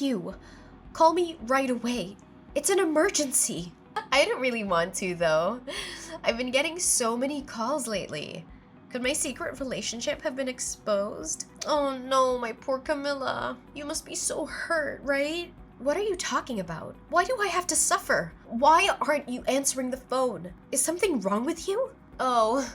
you? Call me right away. It's an emergency. I don't really want to, though. I've been getting so many calls lately. Could my secret relationship have been exposed? Oh no, my poor Camilla. You must be so hurt, right? What are you talking about? Why do I have to suffer? Why aren't you answering the phone? Is something wrong with you? Oh,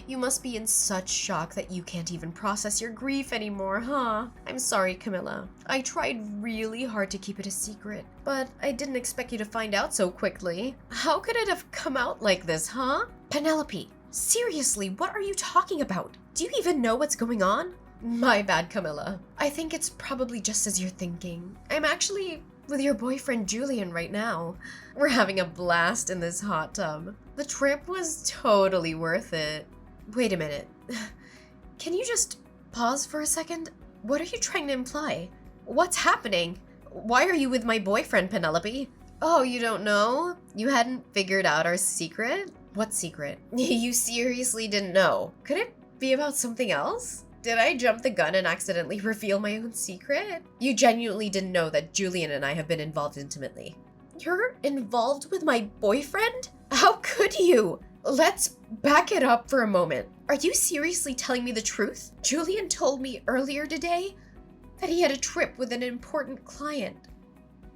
you must be in such shock that you can't even process your grief anymore, huh? I'm sorry, Camilla. I tried really hard to keep it a secret, but I didn't expect you to find out so quickly. How could it have come out like this, huh? Penelope, seriously, what are you talking about? Do you even know what's going on? My bad, Camilla. I think it's probably just as you're thinking. I'm actually with your boyfriend Julian right now. We're having a blast in this hot tub. The trip was totally worth it. Wait a minute. Can you just pause for a second? What are you trying to imply? What's happening? Why are you with my boyfriend, Penelope? Oh, you don't know? You hadn't figured out our secret? What secret? You seriously didn't know? Could it be about something else? Did I jump the gun and accidentally reveal my own secret? You genuinely didn't know that Julian and I have been involved intimately. You're involved with my boyfriend? How could you? Let's back it up for a moment. Are you seriously telling me the truth? Julian told me earlier today that he had a trip with an important client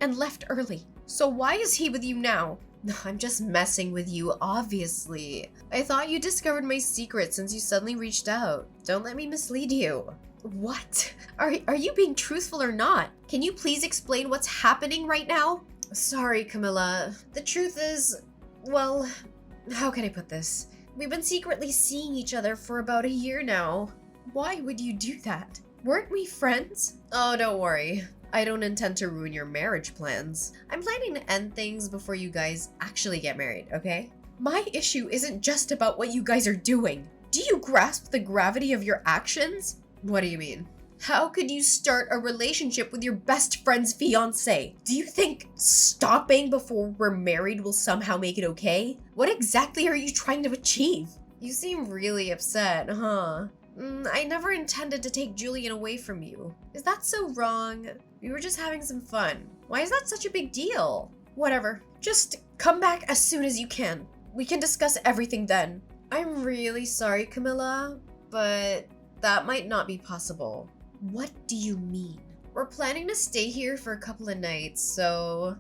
and left early. So why is he with you now? I'm just messing with you, obviously. I thought you discovered my secret since you suddenly reached out. Don't let me mislead you. What? Are you being truthful or not? Can you please explain what's happening right now? Sorry, Camilla. The truth is, well, how can I put this? We've been secretly seeing each other for about a year now. Why would you do that? Weren't we friends? Oh, don't worry. I don't intend to ruin your marriage plans. I'm planning to end things before you guys actually get married, okay? My issue isn't just about what you guys are doing. Do you grasp the gravity of your actions? What do you mean? How could you start a relationship with your best friend's fiancé? Do you think stopping before we're married will somehow make it okay? What exactly are you trying to achieve? You seem really upset, huh? I never intended to take Julian away from you. Is that so wrong? We were just having some fun. Why is that such a big deal? Whatever. Just come back as soon as you can. We can discuss everything then. I'm really sorry, Camilla, but that might not be possible. What do you mean? We're planning to stay here for a couple of nights, so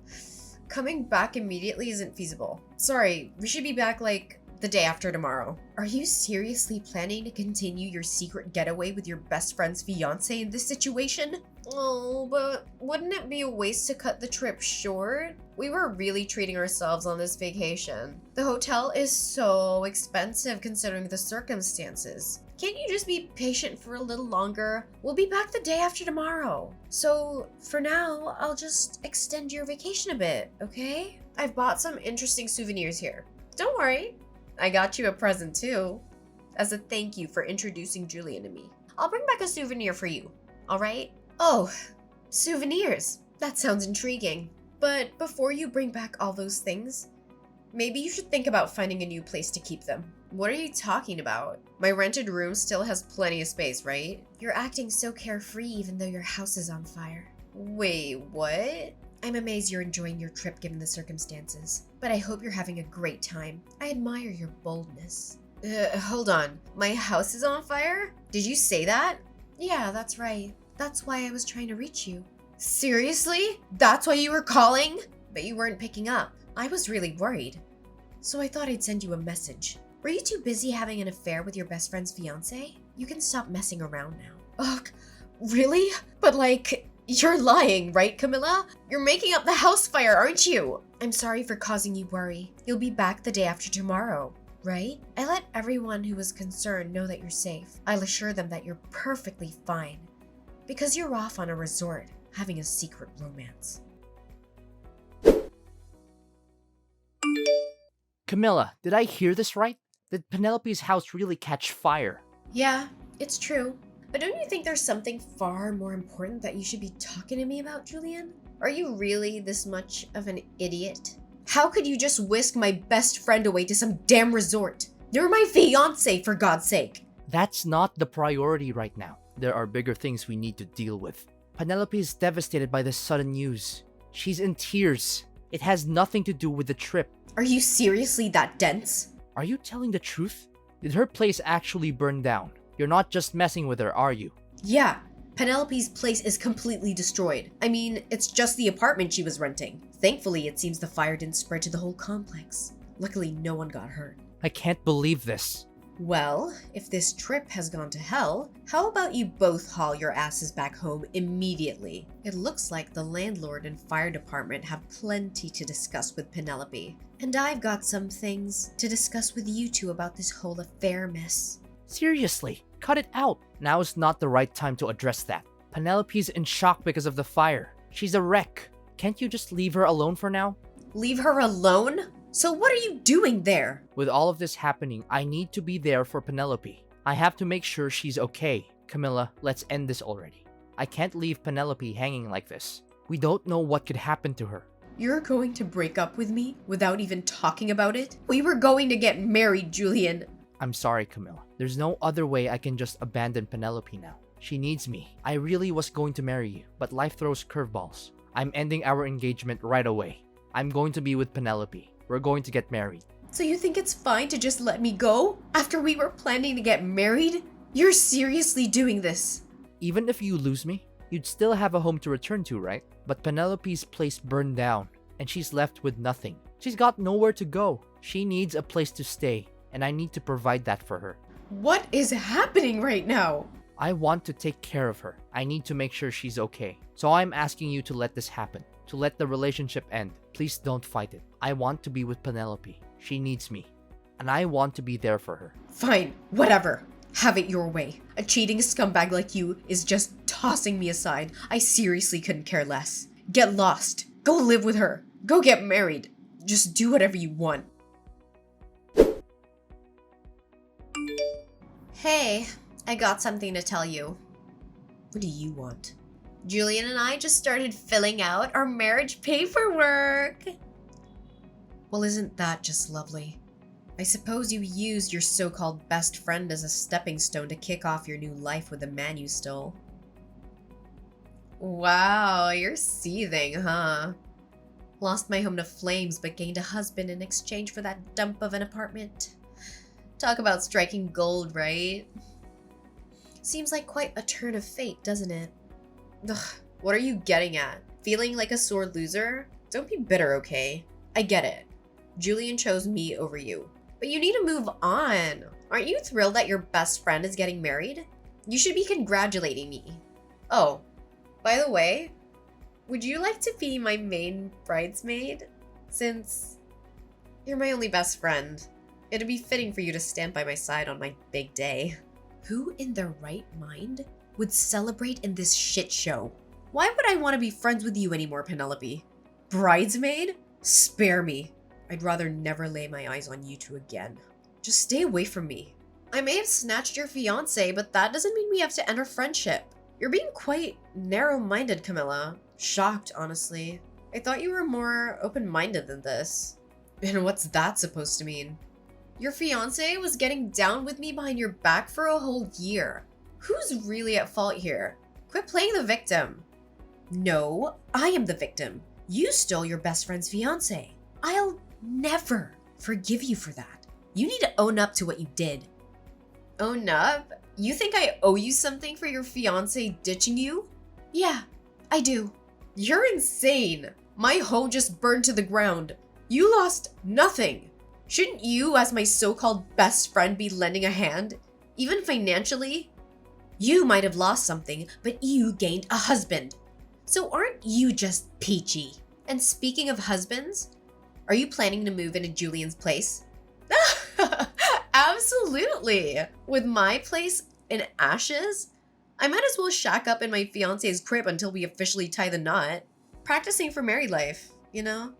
coming back immediately isn't feasible. Sorry, we should be back like the day after tomorrow. Are you seriously planning to continue your secret getaway with your best friend's fiancé in this situation? Oh, but wouldn't it be a waste to cut the trip short? We were really treating ourselves on this vacation. The hotel is so expensive considering the circumstances. Can't you just be patient for a little longer? We'll be back the day after tomorrow. So for now, I'll just extend your vacation a bit, okay? I've bought some interesting souvenirs here. Don't worry. I got you a present too, as a thank you for introducing Julian to me. I'll bring back a souvenir for you, all right? Oh, souvenirs. That sounds intriguing. But before you bring back all those things, maybe you should think about finding a new place to keep them. What are you talking about? My rented room still has plenty of space, right? You're acting so carefree even though your house is on fire. Wait, what? I'm amazed you're enjoying your trip given the circumstances, but I hope you're having a great time. I admire your boldness. Hold on. My house is on fire? Did you say that? Yeah, that's right. That's why I was trying to reach you. Seriously? That's why you were calling? But you weren't picking up. I was really worried. So I thought I'd send you a message. Were you too busy having an affair with your best friend's fiancé? You can stop messing around now. Ugh, really? But like, you're lying, right, Camilla? You're making up the house fire, aren't you? I'm sorry for causing you worry. You'll be back the day after tomorrow, right? I let everyone who was concerned know that you're safe. I'll assure them that you're perfectly fine. Because you're off on a resort, having a secret romance. Camilla, did I hear this right? Did Penelope's house really catch fire? Yeah, it's true. But don't you think there's something far more important that you should be talking to me about, Julian? Are you really this much of an idiot? How could you just whisk my best friend away to some damn resort? You're my fiancé, for God's sake. That's not the priority right now. There are bigger things we need to deal with. Penelope is devastated by this sudden news. She's in tears. It has nothing to do with the trip. Are you seriously that dense? Are you telling the truth? Did her place actually burn down? You're not just messing with her, are you? Yeah, Penelope's place is completely destroyed. I mean, it's just the apartment she was renting. Thankfully, it seems the fire didn't spread to the whole complex. Luckily, no one got hurt. I can't believe this. Well, if this trip has gone to hell, how about you both haul your asses back home immediately? It looks like the landlord and fire department have plenty to discuss with Penelope. And I've got some things to discuss with you two about this whole affair, miss. Seriously, cut it out. Now is not the right time to address that. Penelope's in shock because of the fire. She's a wreck. Can't you just leave her alone for now? Leave her alone? So what are you doing there? With all of this happening, I need to be there for Penelope. I have to make sure she's okay. Camilla, let's end this already. I can't leave Penelope hanging like this. We don't know what could happen to her. You're going to break up with me without even talking about it? We were going to get married, Julian. I'm sorry, Camilla. There's no other way I can just abandon Penelope now. She needs me. I really was going to marry you, but life throws curveballs. I'm ending our engagement right away. I'm going to be with Penelope. We're going to get married. So you think it's fine to just let me go after we were planning to get married? You're seriously doing this? Even if you lose me, you'd still have a home to return to, right? But Penelope's place burned down, and she's left with nothing. She's got nowhere to go. She needs a place to stay, and I need to provide that for her. What is happening right now? I want to take care of her. I need to make sure she's okay. So I'm asking you to let this happen, to let the relationship end. Please don't fight it. I want to be with Penelope. She needs me, and I want to be there for her. Fine, whatever. Have it your way. A cheating scumbag like you is just tossing me aside. I seriously couldn't care less. Get lost. Go live with her. Go get married. Just do whatever you want. Hey, I got something to tell you. What do you want? Julian and I just started filling out our marriage paperwork. Well, isn't that just lovely? I suppose you used your so-called best friend as a stepping stone to kick off your new life with the man you stole. Wow, you're seething, huh? Lost my home to flames but gained a husband in exchange for that dump of an apartment. Talk about striking gold, right? Seems like quite a turn of fate, doesn't it? Ugh, what are you getting at? Feeling like a sore loser? Don't be bitter, okay? I get it. Julian chose me over you. But you need to move on. Aren't you thrilled that your best friend is getting married? You should be congratulating me. Oh, by the way, would you like to be my main bridesmaid? Since you're my only best friend, it'd be fitting for you to stand by my side on my big day. Who in their right mind would celebrate in this shit show? Why would I want to be friends with you anymore, Penelope? Bridesmaid? Spare me. I'd rather never lay my eyes on you two again. Just stay away from me. I may have snatched your fiancé, but that doesn't mean we have to end our friendship. You're being quite narrow-minded, Camilla. Shocked, honestly. I thought you were more open-minded than this. And what's that supposed to mean? Your fiancé was getting down with me behind your back for a whole year. Who's really at fault here? Quit playing the victim. No, I am the victim. You stole your best friend's fiancé. I'll never forgive you for that. You need to own up to what you did. Own up? You think I owe you something for your fiancé ditching you? Yeah, I do. You're insane. My home just burned to the ground. You lost nothing. Shouldn't you, as my so-called best friend, be lending a hand? Even financially? You might have lost something, but you gained a husband. So aren't you just peachy? And speaking of husbands, are you planning to move into Julian's place? Absolutely. With my place in ashes, I might as well shack up in my fiance's crib until we officially tie the knot. Practicing for married life, you know?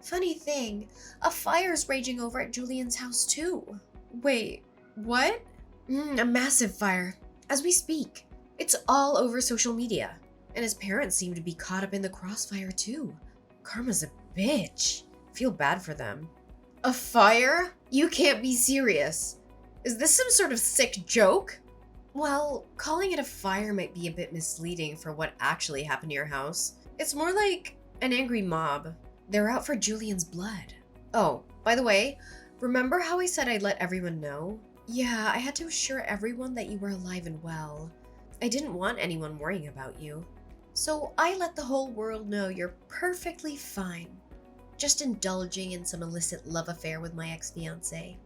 Funny thing, a fire's raging over at Julian's house too. Wait, what? A massive fire. As we speak. It's all over social media. And his parents seem to be caught up in the crossfire too. Karma's a bitch. Feel bad for them. A fire? You can't be serious. Is this some sort of sick joke? Well, calling it a fire might be a bit misleading for what actually happened to your house. It's more like an angry mob. They're out for Julian's blood. Oh, by the way, remember how I said I'd let everyone know? Yeah, I had to assure everyone that you were alive and well. I didn't want anyone worrying about you. So I let the whole world know you're perfectly fine. Just indulging in some illicit love affair with my ex-fiancé.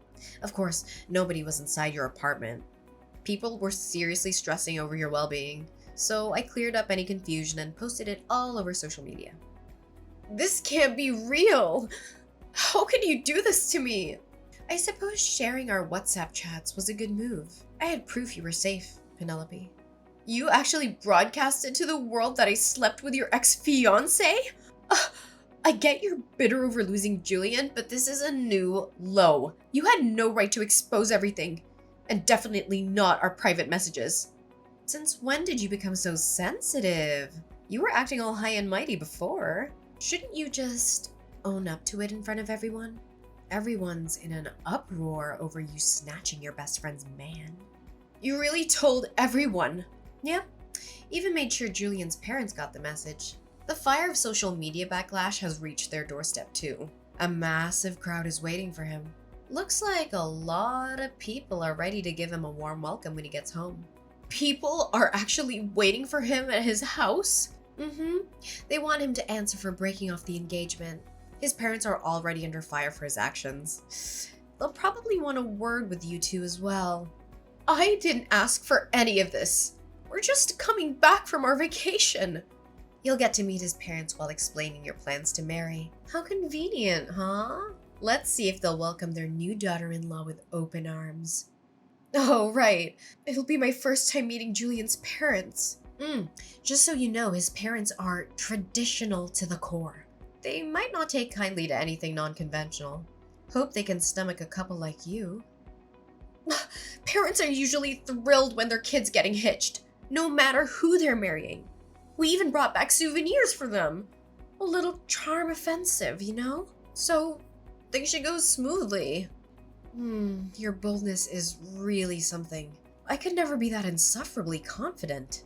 Of course, nobody was inside your apartment. People were seriously stressing over your well-being, so I cleared up any confusion and posted it all over social media. This can't be real! How could you do this to me? I suppose sharing our WhatsApp chats was a good move. I had proof you were safe, Penelope. You actually broadcasted to the world that I slept with your ex-fiancé? I get you're bitter over losing Julian, but this is a new low. You had no right to expose everything, and definitely not our private messages. Since when did you become so sensitive? You were acting all high and mighty before. Shouldn't you just own up to it in front of everyone? Everyone's in an uproar over you snatching your best friend's man. You really told everyone. Yeah, even made sure Julian's parents got the message. The fire of social media backlash has reached their doorstep too. A massive crowd is waiting for him. Looks like a lot of people are ready to give him a warm welcome when he gets home. People are actually waiting for him at his house? They want him to answer for breaking off the engagement. His parents are already under fire for his actions. They'll probably want a word with you two as well. I didn't ask for any of this. We're just coming back from our vacation. You'll get to meet his parents while explaining your plans to marry. How convenient, huh? Let's see if they'll welcome their new daughter-in-law with open arms. Oh, right. It'll be my first time meeting Julian's parents. Just so you know, his parents are traditional to the core. They might not take kindly to anything non-conventional. Hope they can stomach a couple like you. Parents are usually thrilled when their kid's getting hitched, no matter who they're marrying. We even brought back souvenirs for them. A little charm offensive, you know? So, things should go smoothly. Your boldness is really something. I could never be that insufferably confident.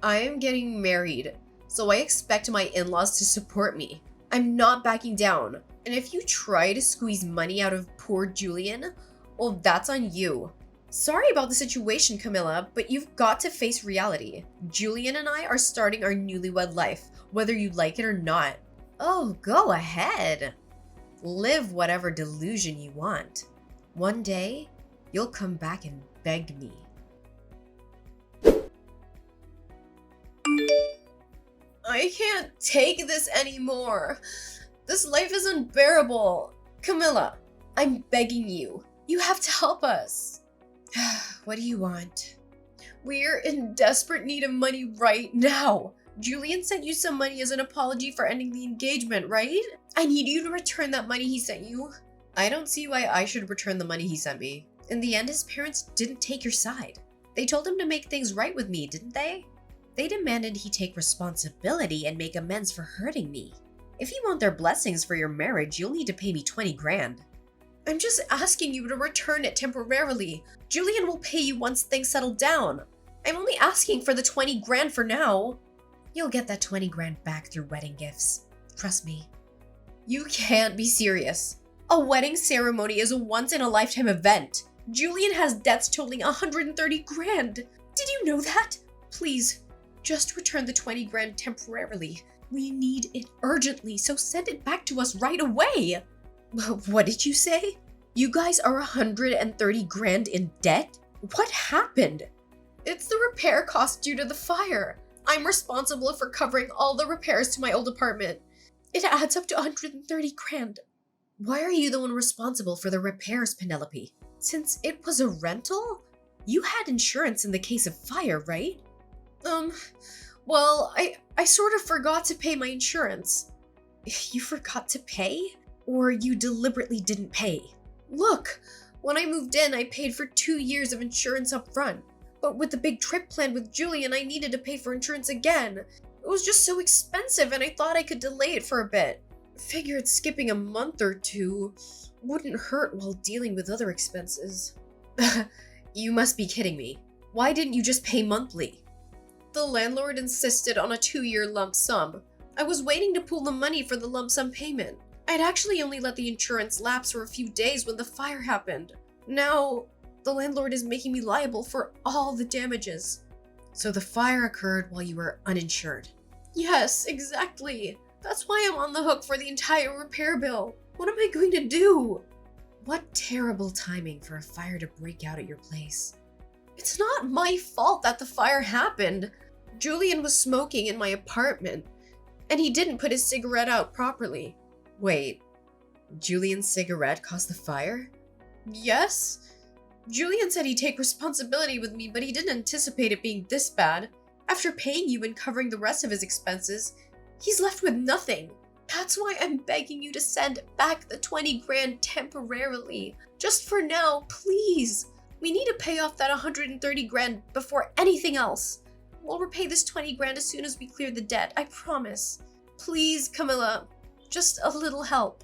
I am getting married, so I expect my in-laws to support me. I'm not backing down. And if you try to squeeze money out of poor Julian, well, that's on you. Sorry about the situation, Camilla, but you've got to face reality. Julian and I are starting our newlywed life, whether you like it or not. Oh, go ahead. Live whatever delusion you want. One day, you'll come back and beg me. I can't take this anymore. This life is unbearable. Camilla, I'm begging you. You have to help us. What do you want? We're in desperate need of money right now. Julian sent you some money as an apology for ending the engagement, right? I need you to return that money he sent you. I don't see why I should return the money he sent me. In the end, his parents didn't take your side. They told him to make things right with me, didn't they? They demanded he take responsibility and make amends for hurting me. If you want their blessings for your marriage, you'll need to pay me 20 grand. I'm just asking you to return it temporarily. Julian will pay you once things settle down. I'm only asking for the 20 grand for now. You'll get that 20 grand back through wedding gifts. Trust me. You can't be serious. A wedding ceremony is a once-in-a-lifetime event. Julian has debts totaling 130 grand. Did you know that? Please, just return the 20 grand temporarily. We need it urgently, so send it back to us right away. What did you say? You guys are 130 grand in debt? What happened? It's the repair cost due to the fire. I'm responsible for covering all the repairs to my old apartment. It adds up to 130 grand. Why are you the one responsible for the repairs, Penelope? Since it was a rental? You had insurance in the case of fire, right? Well, I sort of forgot to pay my insurance. You forgot to pay? Or you deliberately didn't pay? Look, when I moved in, I paid for 2 years of insurance up front. But with the big trip planned with Julian, I needed to pay for insurance again. It was just so expensive and I thought I could delay it for a bit. Figured skipping a month or two wouldn't hurt while dealing with other expenses. You must be kidding me. Why didn't you just pay monthly? The landlord insisted on a 2-year lump sum. I was waiting to pool the money for the lump sum payment. I'd actually only let the insurance lapse for a few days when the fire happened. Now, the landlord is making me liable for all the damages. So the fire occurred while you were uninsured? Yes, exactly. That's why I'm on the hook for the entire repair bill. What am I going to do? What terrible timing for a fire to break out at your place. It's not my fault that the fire happened. Julian was smoking in my apartment, and he didn't put his cigarette out properly. Wait, Julian's cigarette caused the fire? Yes. Julian said he'd take responsibility with me, but he didn't anticipate it being this bad. After paying you and covering the rest of his expenses, he's left with nothing. That's why I'm begging you to send back the 20 grand temporarily. Just for now, please. We need to pay off that 130 grand before anything else. We'll repay this 20 grand as soon as we clear the debt, I promise. Please, Camilla, just a little help.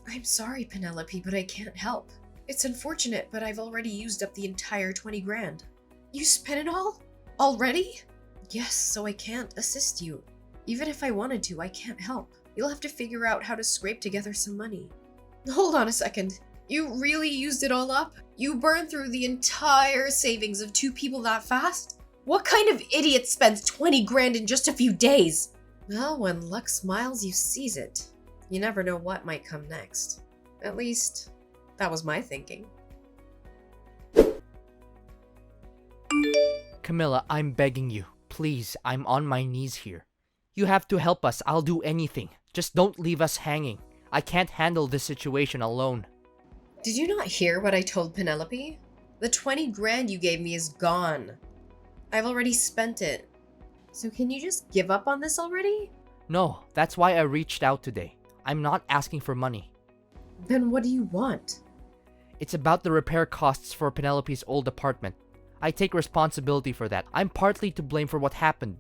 I'm sorry, Penelope, but I can't help. It's unfortunate, but I've already used up the entire 20 grand. You spent it all? Already? Yes, so I can't assist you. Even if I wanted to, I can't help. You'll have to figure out how to scrape together some money. Hold on a second. You really used it all up? You burned through the entire savings of 2 people that fast? What kind of idiot spends 20 grand in just a few days? Well, when luck smiles, you seize it. You never know what might come next. At least, that was my thinking. Camilla, I'm begging you. Please, I'm on my knees here. You have to help us. I'll do anything. Just don't leave us hanging. I can't handle this situation alone. Did you not hear what I told Penelope? The 20 grand you gave me is gone. I've already spent it. So can you just give up on this already? No, that's why I reached out today. I'm not asking for money. Then what do you want? It's about the repair costs for Penelope's old apartment. I take responsibility for that. I'm partly to blame for what happened.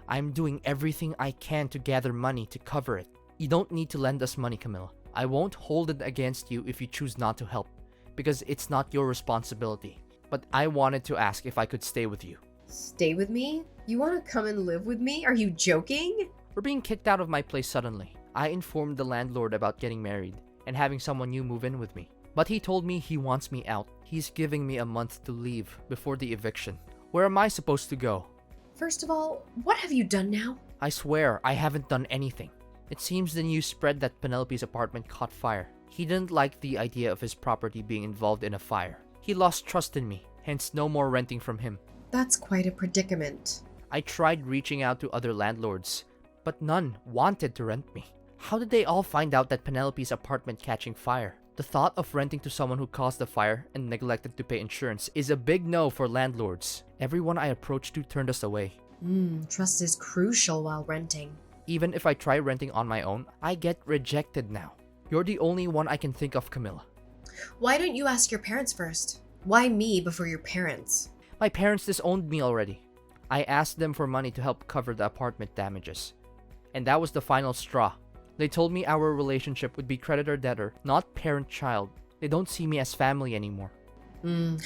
I'm doing everything I can to gather money to cover it. You don't need to lend us money, Camilla. I won't hold it against you if you choose not to help, because it's not your responsibility. But I wanted to ask if I could stay with you. Stay with me? You want to come and live with me? Are you joking? We're being kicked out of my place suddenly. I informed the landlord about getting married and having someone new move in with me. But he told me he wants me out. He's giving me a month to leave before the eviction. Where am I supposed to go? First of all, what have you done now? I swear, I haven't done anything. It seems the news spread that Penelope's apartment caught fire. He didn't like the idea of his property being involved in a fire. He lost trust in me, hence no more renting from him. That's quite a predicament. I tried reaching out to other landlords, but none wanted to rent me. How did they all find out that Penelope's apartment catching fire? The thought of renting to someone who caused the fire and neglected to pay insurance is a big no for landlords. Everyone I approached to turned us away. Trust is crucial while renting. Even if I try renting on my own, I get rejected now. You're the only one I can think of, Camilla. Why don't you ask your parents first? Why me before your parents? My parents disowned me already. I asked them for money to help cover the apartment damages. And that was the final straw. They told me our relationship would be creditor-debtor, not parent-child. They don't see me as family anymore.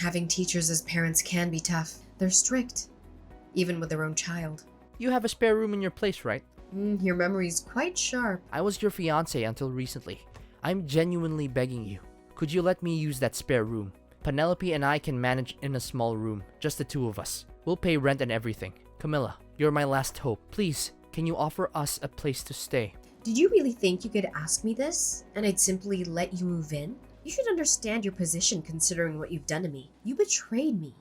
Having teachers as parents can be tough. They're strict, even with their own child. You have a spare room in your place, right? Your memory's quite sharp. I was your fiancé until recently. I'm genuinely begging you. Could you let me use that spare room? Penelope and I can manage in a small room, just the 2 of us. We'll pay rent and everything. Camilla, you're my last hope. Please, can you offer us a place to stay? Did you really think you could ask me this, and I'd simply let you move in? You should understand your position considering what you've done to me. You betrayed me.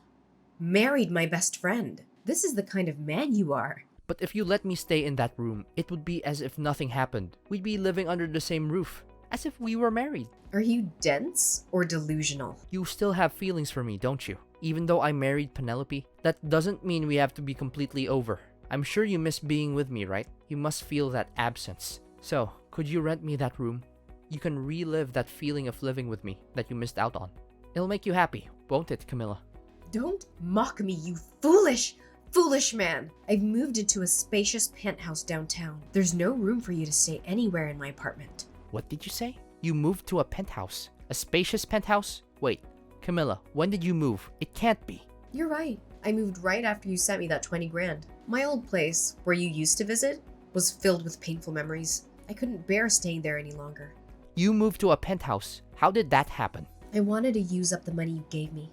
Married my best friend. This is the kind of man you are. But if you let me stay in that room, it would be as if nothing happened. We'd be living under the same roof, as if we were married. Are you dense or delusional? You still have feelings for me, don't you? Even though I married Penelope, that doesn't mean we have to be completely over. I'm sure you miss being with me, right? You must feel that absence. So, could you rent me that room? You can relive that feeling of living with me that you missed out on. It'll make you happy, won't it, Camilla? Don't mock me, you foolish man. I've moved into a spacious penthouse downtown. There's no room for you to stay anywhere in my apartment. What did you say? You moved to a penthouse? A spacious penthouse? Wait, Camilla, when did you move? It can't be. You're right. I moved right after you sent me that 20 grand. My old place, where you used to visit, was filled with painful memories. I couldn't bear staying there any longer. You moved to a penthouse. How did that happen? I wanted to use up the money you gave me,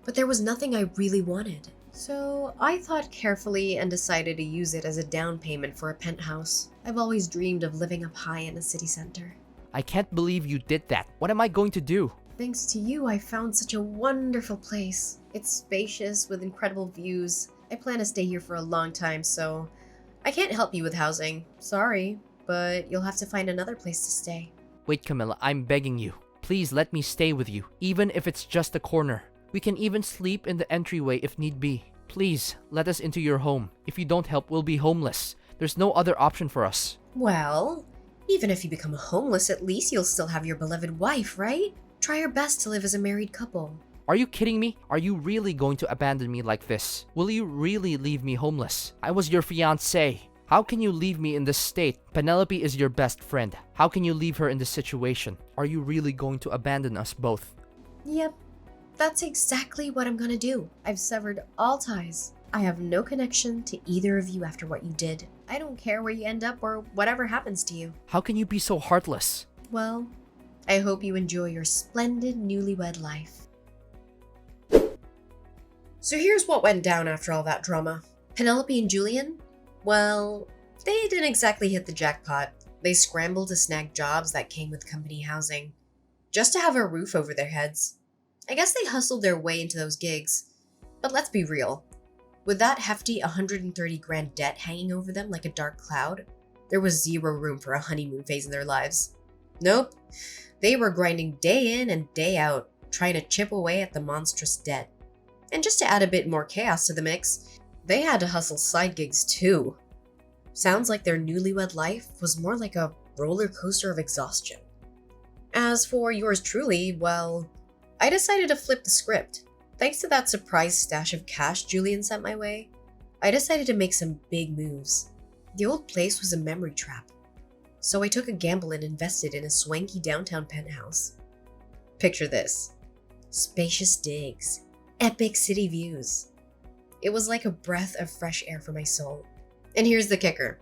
but there was nothing I really wanted. So I thought carefully and decided to use it as a down payment for a penthouse. I've always dreamed of living up high in a city center. I can't believe you did that. What am I going to do? Thanks to you, I found such a wonderful place. It's spacious with incredible views. I plan to stay here for a long time, so I can't help you with housing. Sorry, but you'll have to find another place to stay. Wait, Camilla, I'm begging you. Please let me stay with you, even if it's just a corner. We can even sleep in the entryway if need be. Please, let us into your home. If you don't help, we'll be homeless. There's no other option for us. Well, even if you become homeless, at least you'll still have your beloved wife, right? Try your best to live as a married couple. Are you kidding me? Are you really going to abandon me like this? Will you really leave me homeless? I was your fiancé. How can you leave me in this state? Penelope is your best friend. How can you leave her in this situation? Are you really going to abandon us both? Yep, that's exactly what I'm gonna do. I've severed all ties. I have no connection to either of you after what you did. I don't care where you end up or whatever happens to you. How can you be so heartless? Well, I hope you enjoy your splendid newlywed life. So here's what went down after all that drama. Penelope and Julian? Well, they didn't exactly hit the jackpot. They scrambled to snag jobs that came with company housing, just to have a roof over their heads. I guess they hustled their way into those gigs. But let's be real. With that hefty 130 grand debt hanging over them like a dark cloud, there was zero room for a honeymoon phase in their lives. Nope. They were grinding day in and day out, trying to chip away at the monstrous debt. And just to add a bit more chaos to the mix, they had to hustle side gigs too. Sounds like their newlywed life was more like a roller coaster of exhaustion. As for yours truly, well, I decided to flip the script. Thanks to that surprise stash of cash Julian sent my way, I decided to make some big moves. The old place was a memory trap, so I took a gamble and invested in a swanky downtown penthouse. Picture this: spacious digs, epic city views. It was like a breath of fresh air for my soul. And here's the kicker.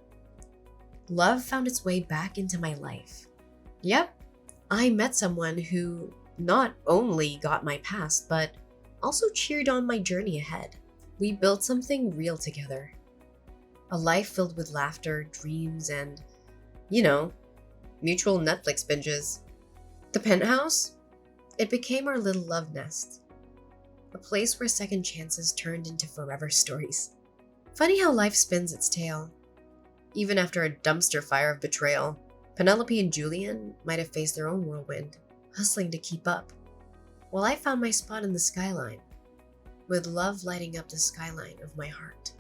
Love found its way back into my life. Yep, I met someone who not only got my past, but also cheered on my journey ahead. We built something real together. A life filled with laughter, dreams, and, mutual Netflix binges. The penthouse? It became our little love nest. A place where second chances turned into forever stories. Funny how life spins its tale. Even after a dumpster fire of betrayal, Penelope and Julian might have faced their own whirlwind, hustling to keep up, while I found my spot in the skyline, with love lighting up the skyline of my heart.